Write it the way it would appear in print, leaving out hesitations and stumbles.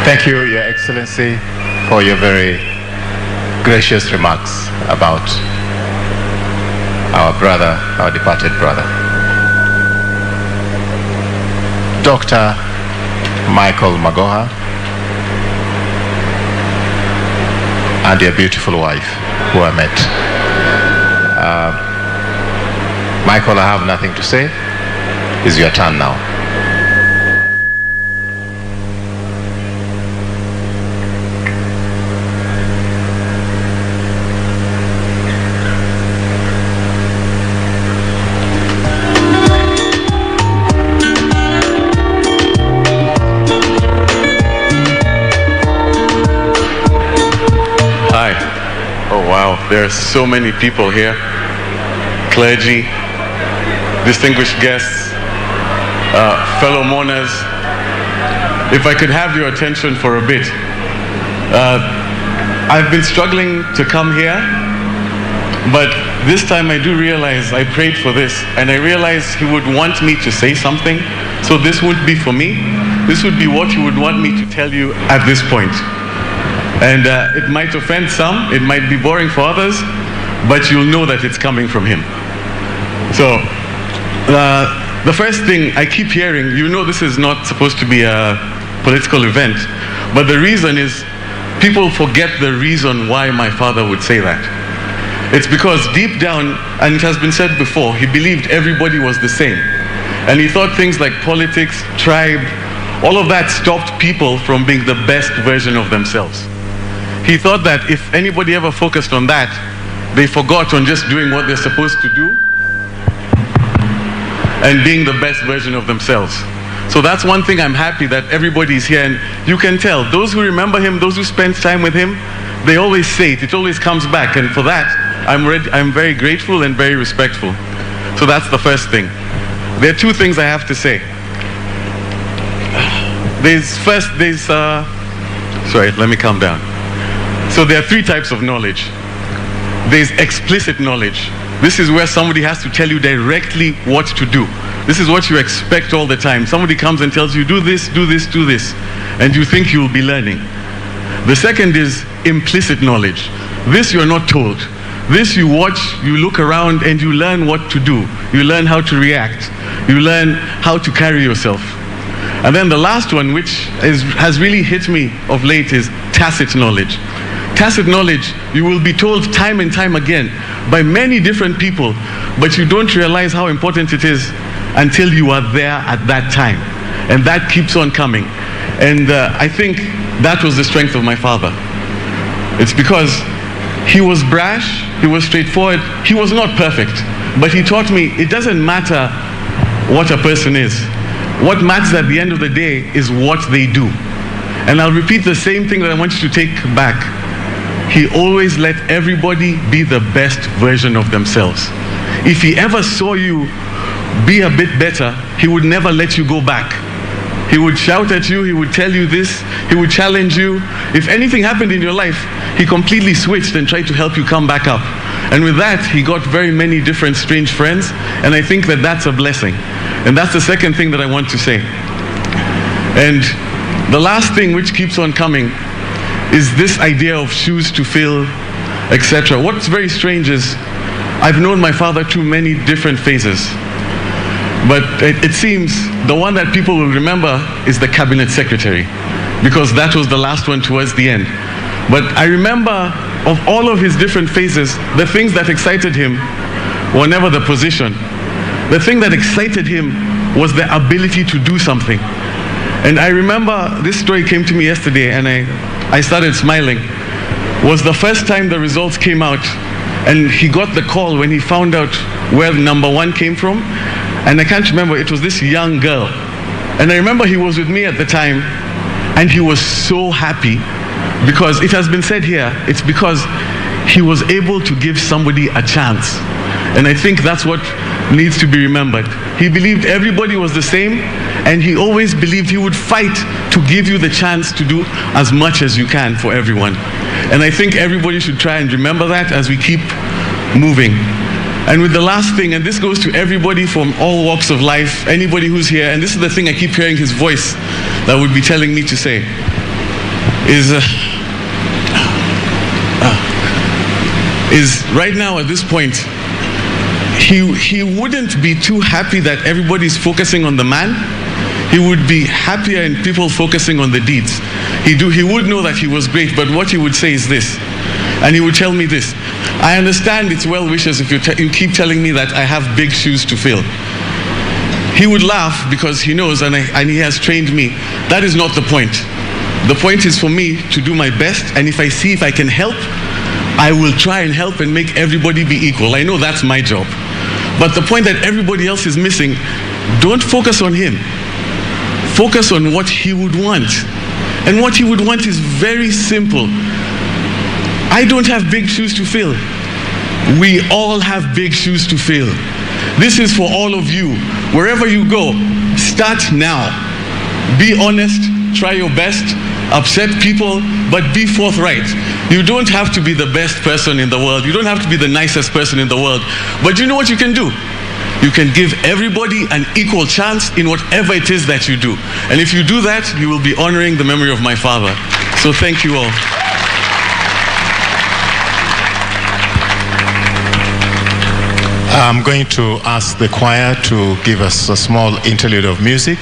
Thank you, Your Excellency, for your very gracious remarks about our brother, our departed brother. Dr. Michael Magoha and your beautiful wife, who I met. Michael, I have nothing to say. It's your turn now. There are so many people here, clergy, distinguished guests, fellow mourners. If I could have your attention for a bit. I've been struggling to come here, but this time I do realize I prayed for this, and I realized he would want me to say something. So this wouldn't be for me. This would be what he would want me to tell you at this point. And it might offend some, it might be boring for others, but you'll know that it's coming from him. So, the first thing I keep hearing, you know this is not supposed to be a political event, but the reason is people forget the reason why my father would say that. It's because deep down, and it has been said before, he believed everybody was the same. And he thought things like politics, tribe, all of that stopped people from being the best version of themselves. He thought that if anybody ever focused on that, they forgot on just doing what they're supposed to do and being the best version of themselves. So that's one thing I'm happy that everybody's here, and you can tell, those who remember him, those who spend time with him, they always say it always comes back, and for that, I'm very grateful and very respectful. So that's the first thing. There are two things I have to say. Sorry, let me calm down. So there are three types of knowledge. There's explicit knowledge. This is where somebody has to tell you directly what to do. This is what you expect all the time. Somebody comes and tells you, do this, do this, do this, and you think you'll be learning. The second is implicit knowledge. This you're not told. This you watch, you look around, and you learn what to do. You learn how to react. You learn how to carry yourself. And then the last one, which has really hit me of late, is tacit knowledge. Tacit knowledge, you will be told time and time again by many different people, but you don't realize how important it is until you are there at that time. And that keeps on coming. And I think that was the strength of my father. It's because he was brash, he was straightforward, he was not perfect, but he taught me it doesn't matter what a person is. What matters at the end of the day is what they do. And I'll repeat the same thing that I want you to take back. He always let everybody be the best version of themselves. If he ever saw you be a bit better, he would never let you go back. He would shout at you, he would tell you this, he would challenge you. If anything happened in your life, he completely switched and tried to help you come back up. And with that, he got very many different strange friends, and I think that that's a blessing. And that's the second thing that I want to say. And the last thing which keeps on coming is this idea of shoes to fill, etc. What's very strange is I've known my father through many different phases. But it seems the one that people will remember is the cabinet secretary, because that was the last one towards the end. But I remember of all of his different phases, the things that excited him were never the position. The thing that excited him was the ability to do something. And I remember this story came to me yesterday, and I started smiling. It was the first time the results came out, and he got the call when he found out where number one came from. And I can't remember, it was this young girl. And I remember he was with me at the time, and he was so happy, because it has been said here, it's because he was able to give somebody a chance. And I think that's what needs to be remembered. He believed everybody was the same, and he always believed he would fight to give you the chance to do as much as you can for everyone. And I think everybody should try and remember that as we keep moving. And with the last thing, and this goes to everybody from all walks of life, anybody who's here, and this is the thing I keep hearing his voice that would be telling me to say. is right now at this point, he wouldn't be too happy that everybody's focusing on the man. He would be happier in people focusing on the deeds. He would know that he was great, but what he would say is this, and he would tell me this: I understand it's well wishes if you keep telling me that I have big shoes to fill. He would laugh because he knows, and he has trained me, that is not the point. The point is for me to do my best, and if I see if I can help, I will try and help and make everybody be equal. I know that's my job. But the point that everybody else is missing, don't focus on him. Focus on what he would want. And what he would want is very simple. I don't have big shoes to fill. We all have big shoes to fill. This is for all of you. Wherever you go, start now. Be honest, try your best, upset people, but be forthright. You don't have to be the best person in the world. You don't have to be the nicest person in the world. But you know what you can do? You can give everybody an equal chance in whatever it is that you do. And if you do that, you will be honoring the memory of my father. So thank you all. I'm going to ask the choir to give us a small interlude of music.